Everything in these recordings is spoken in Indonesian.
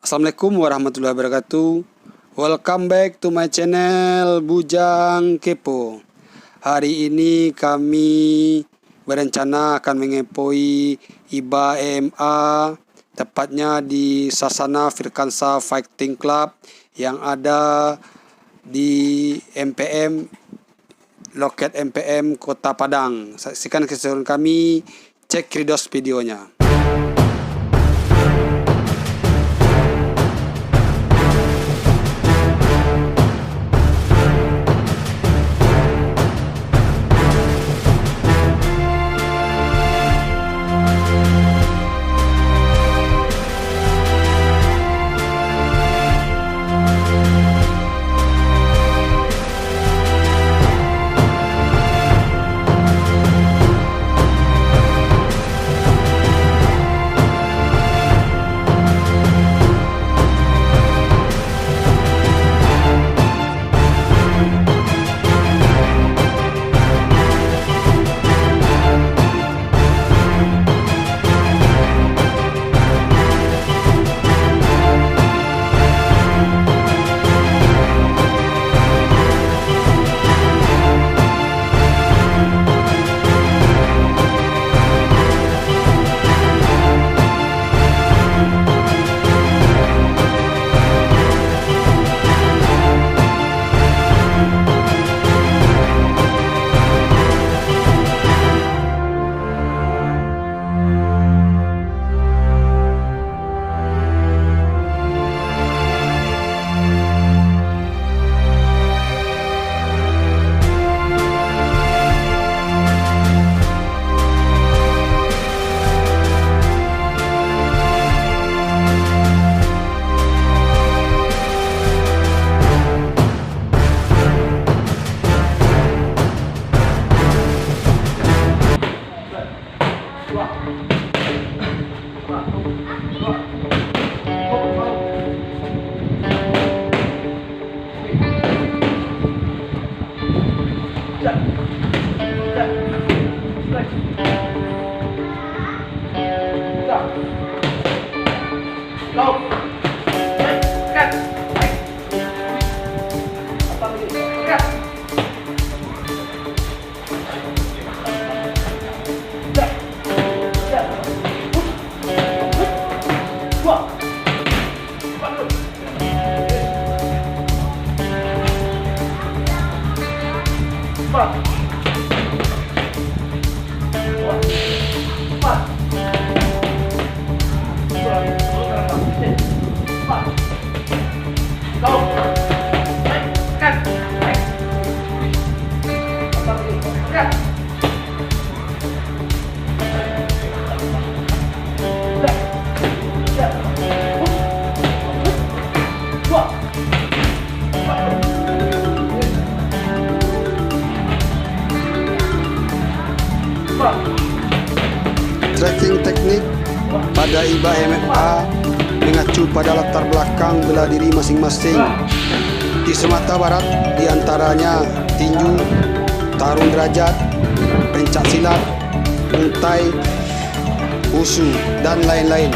Assalamualaikum warahmatullahi wabarakatuh. Welcome back to my channel Bujang Kepo. Hari ini kami berencana akan mengepoi IBA EMA, tepatnya di Sasana Firkansa Fighting Club yang ada di MPM, loket MPM Kota Padang. Saksikan keseruan kami, cek Kridos videonya. Tracking teknik pada IBA MMA mengacu pada latar belakang bela diri masing-masing. Di Sumatera Barat diantaranya tinju, tarung derajat, pencak silat, untai, wusu, dan lain-lain.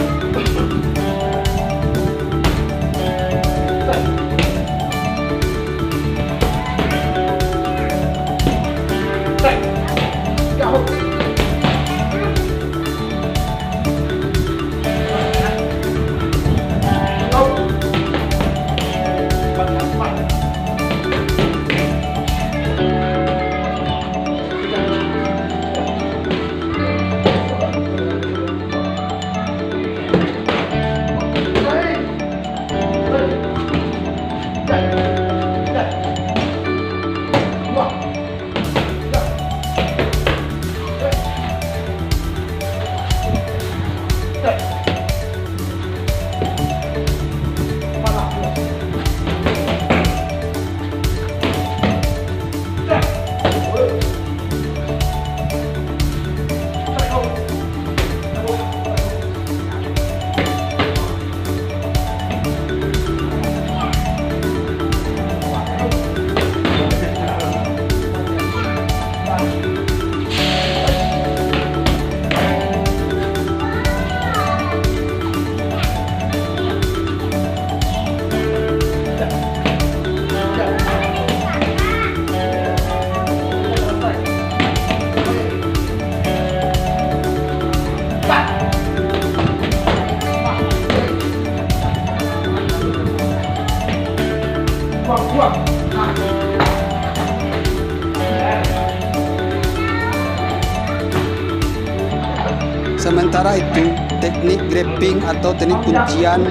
Sementara itu, teknik grappling atau teknik kuncian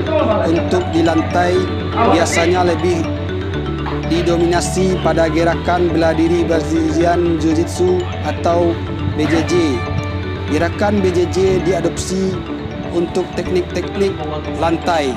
untuk di lantai biasanya lebih didominasi pada gerakan bela diri Brazilian Jiu-Jitsu atau BJJ. Gerakan BJJ diadopsi untuk teknik-teknik lantai.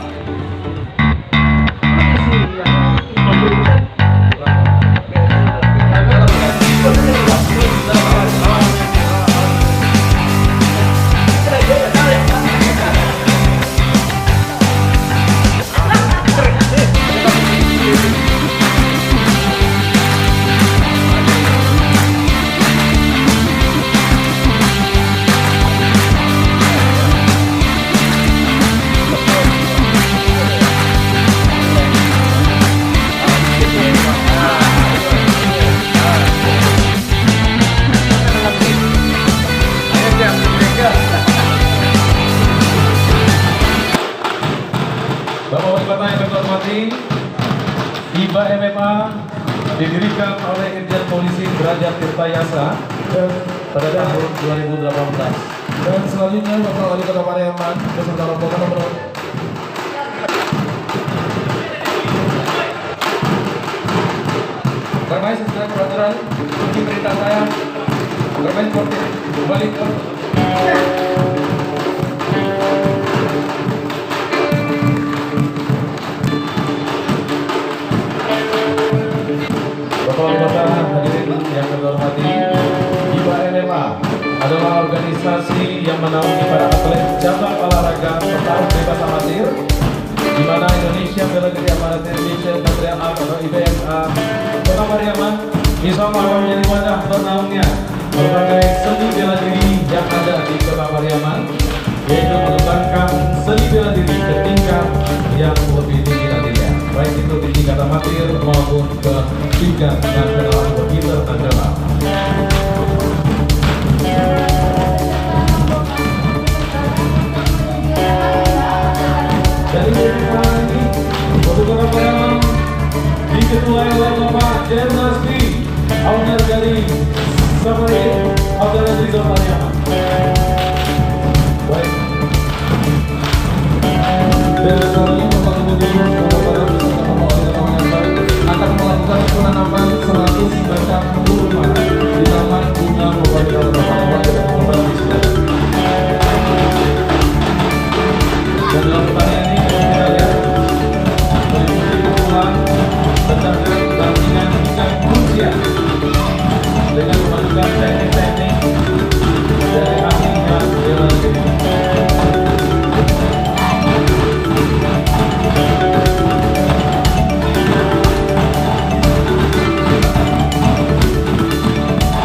Bapak-bapak yang kami hormati, IBA MMA didirikan oleh Irjen Polisi Derajat Tirtayasa pada tahun 2018. Dan selanjutnya Bapak Wali Kota Pariaman beserta rombongan nomor Bermain sesuai peraturan, kunci perintah saya, bermain sportif, kembali ke Bapak-bapak hadirin yang kami hormati, IBA MMA adalah organisasi yang menaungi para atlet cabang olahraga petarung bebas amatir, di mana Indonesia Bela Diri Amatir Indonesia Satria A atau IBMA Kota Pariaman insya Allah akan menjadi wadah bernaungnya berbagai seni bela diri yang ada di Kota Pariaman, yaitu mengembangkan seni bela diri ke tingkat yang lebih tinggi nantinya, baik itu di tingkat amatir maupun ke tingkat nasional atau internasional. Jadi ini untuk Kota Pariaman diketuai oleh Bapak Jenderal owner dari Safari Hotel dan Resort Pariaman. Baik. dan selanjutnya Bapak Gubernur akan melakukan penanaman 100 batang kurma di Taman Bunga Bupati Kota Pariaman Provinsi Sulawesi. Dan dalam pertanyaan ini kita lihat meliputi kumpulan tentang dampingan tingkat kuncian dengan memadukan teknik-teknik dari ahlinya bela diri.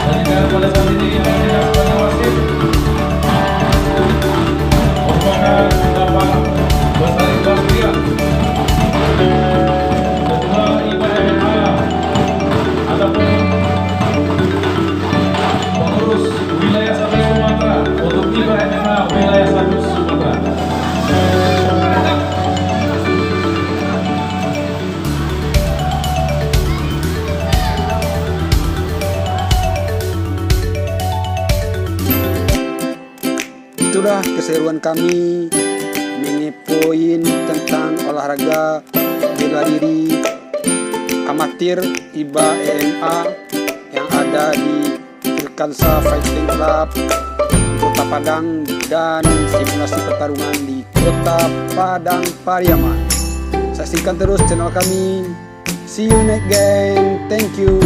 Dan juga pada saat ini yang tidak sebagai wasit merupakan Bapak Bestari Bastian, Ketua IBA MMA ataupun pengurus wilayah 1 Sumatera untuk IBA MMA wilayah 1 Sumatera. Itulah keseruan kami mengepoin tentang olahraga bela diri amatir IBA MMA yang ada di Firkansa Fighting Club Kota Padang dan simulasi pertarungan di Kota Padang Pariaman. Saksikan terus channel kami. See you next game. Thank you.